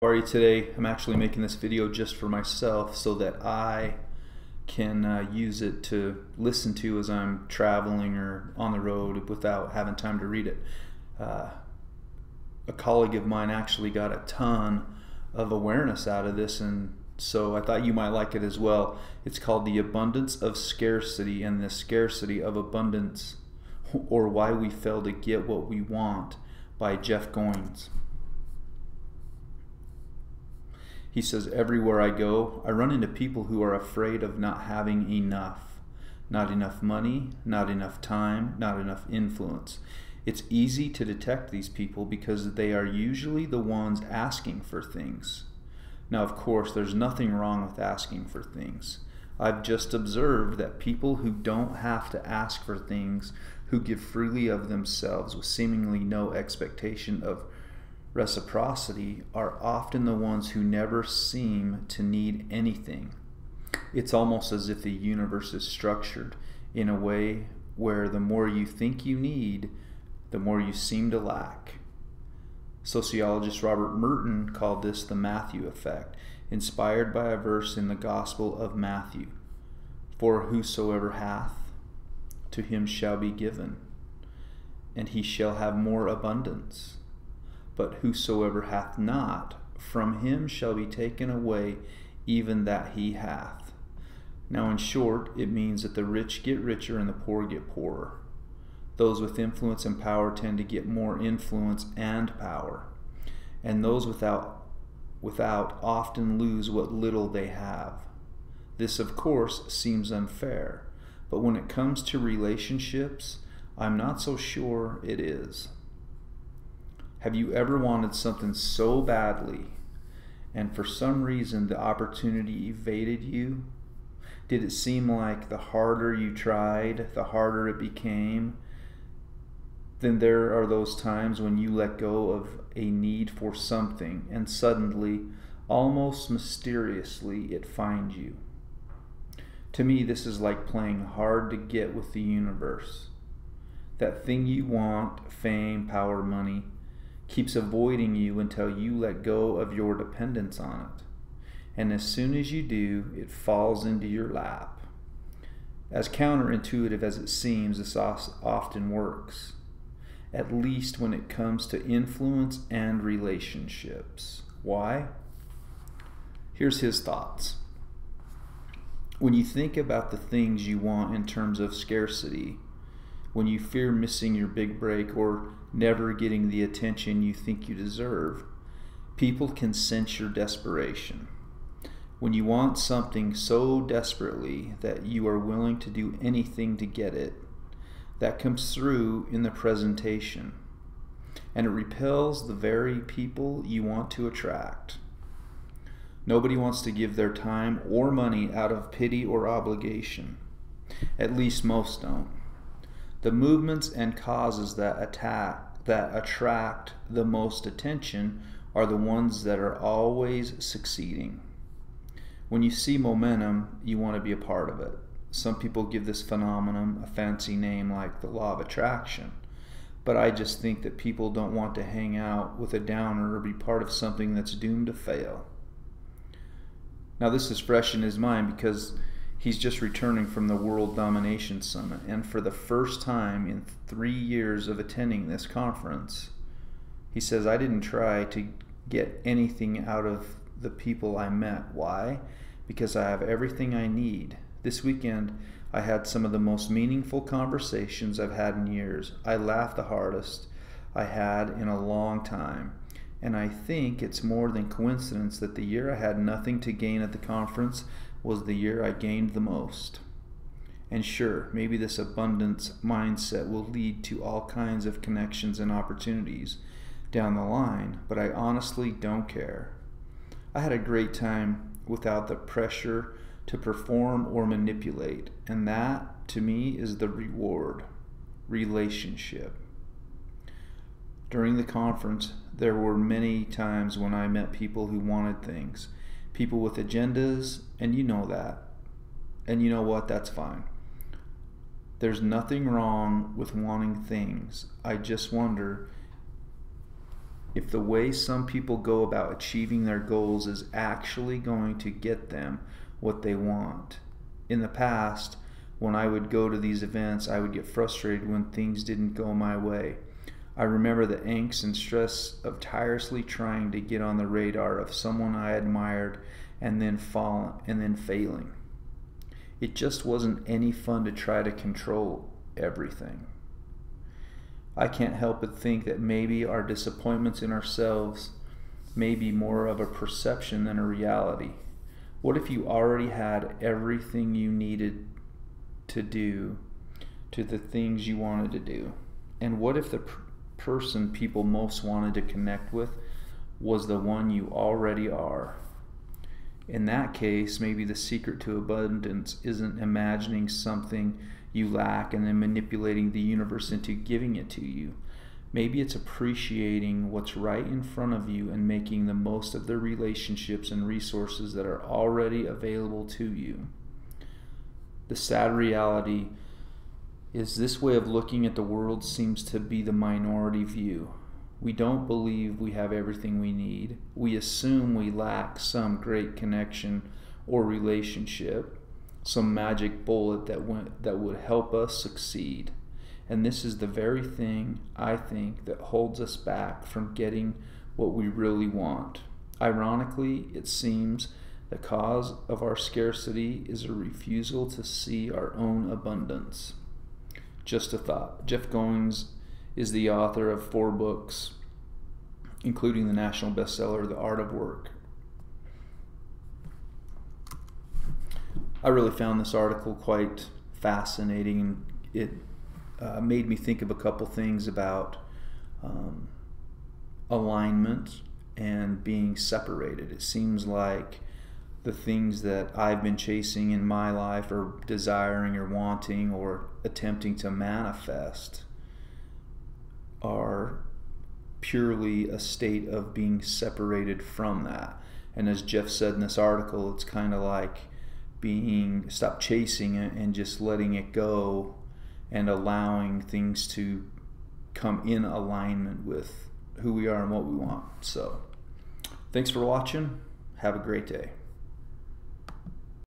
How are you today? I'm actually making this video just for myself so that I can use it to listen to as I'm traveling or on the road without having time to read it. A colleague of mine actually got a ton of awareness out of this, and so I thought you might like it as well. It's called The Abundance of Scarcity and the Scarcity of Abundance, or Why We Fail to Get What We Want, by Jeff Goins. He says, everywhere I go, I run into people who are afraid of not having enough. Not enough money, not enough time, not enough influence. It's easy to detect these people because they are usually the ones asking for things. Now, of course, there's nothing wrong with asking for things. I've just observed that people who don't have to ask for things, who give freely of themselves with seemingly no expectation of reciprocity, are often the ones who never seem to need anything. It's almost as if the universe is structured in a way where the more you think you need, the more you seem to lack. Sociologist Robert Merton called this the Matthew effect, inspired by a verse in the Gospel of Matthew. For whosoever hath, to him shall be given, and he shall have more abundance. But whosoever hath not, from him shall be taken away even that he hath. Now, in short, it means that the rich get richer and the poor get poorer. Those with influence and power tend to get more influence and power, and those without often lose what little they have. This, of course, seems unfair, but when it comes to relationships, I'm not so sure it is. Have you ever wanted something so badly, and for some reason the opportunity evaded you? Did it seem like the harder you tried, the harder it became? Then there are those times when you let go of a need for something, and suddenly, almost mysteriously, it finds you. To me, this is like playing hard to get with the universe. That thing you want, fame, power, money, keeps avoiding you until you let go of your dependence on it. And as soon as you do, it falls into your lap. As counterintuitive as it seems, this often works, at least when it comes to influence and relationships. Why? Here's his thoughts. When you think about the things you want in terms of scarcity, when you fear missing your big break or never getting the attention you think you deserve, people can sense your desperation. When you want something so desperately that you are willing to do anything to get it, that comes through in the presentation, and it repels the very people you want to attract. Nobody wants to give their time or money out of pity or obligation. At least most don't. The movements and causes that attract the most attention are the ones that are always succeeding. When you see momentum, you want to be a part of it. Some people give this phenomenon a fancy name like the law of attraction, but I just think that people don't want to hang out with a downer or be part of something that's doomed to fail. Now, this is fresh in his mind because he's just returning from the World Domination Summit, and for the first time in 3 years of attending this conference, he says, I didn't try to get anything out of the people I met. Why? Because I have everything I need. This weekend, I had some of the most meaningful conversations I've had in years. I laughed the hardest I had in a long time. And I think it's more than coincidence that the year I had nothing to gain at the conference was the year I gained the most. And sure, maybe this abundance mindset will lead to all kinds of connections and opportunities down the line, but I honestly don't care. I had a great time without the pressure to perform or manipulate, and that, to me, is the reward. Relationship. During the conference, there were many times when I met people who wanted things. People with agendas, and you know that. And you know what? That's fine. There's nothing wrong with wanting things. I just wonder if the way some people go about achieving their goals is actually going to get them what they want. In the past, when I would go to these events, I would get frustrated when things didn't go my way. I remember the angst and stress of tirelessly trying to get on the radar of someone I admired and then failing. It just wasn't any fun to try to control everything. I can't help but think that maybe our disappointments in ourselves may be more of a perception than a reality. What if you already had everything you needed to do to the things you wanted to do? And what if the person people most wanted to connect with was the one you already are? In that case, maybe the secret to abundance isn't imagining something you lack and then manipulating the universe into giving it to you. Maybe it's appreciating what's right in front of you and making the most of the relationships and resources that are already available to you. The sad reality is this way of looking at the world seems to be the minority view. We don't believe we have everything we need. We assume we lack some great connection or relationship, some magic bullet that would help us succeed. And this is the very thing, I think, that holds us back from getting what we really want. Ironically, it seems the cause of our scarcity is a refusal to see our own abundance. Just a thought. Jeff Goins is the author of 4 books, including the national bestseller, The Art of Work. I really found this article quite fascinating. It made me think of a couple things about alignment and being separated. It seems like the things that I've been chasing in my life or desiring or wanting or attempting to manifest are purely a state of being separated from that. And as Jeff said in this article, it's kind of like stop chasing it and just letting it go and allowing things to come in alignment with who we are and what we want. So thanks for watching. Have a great day.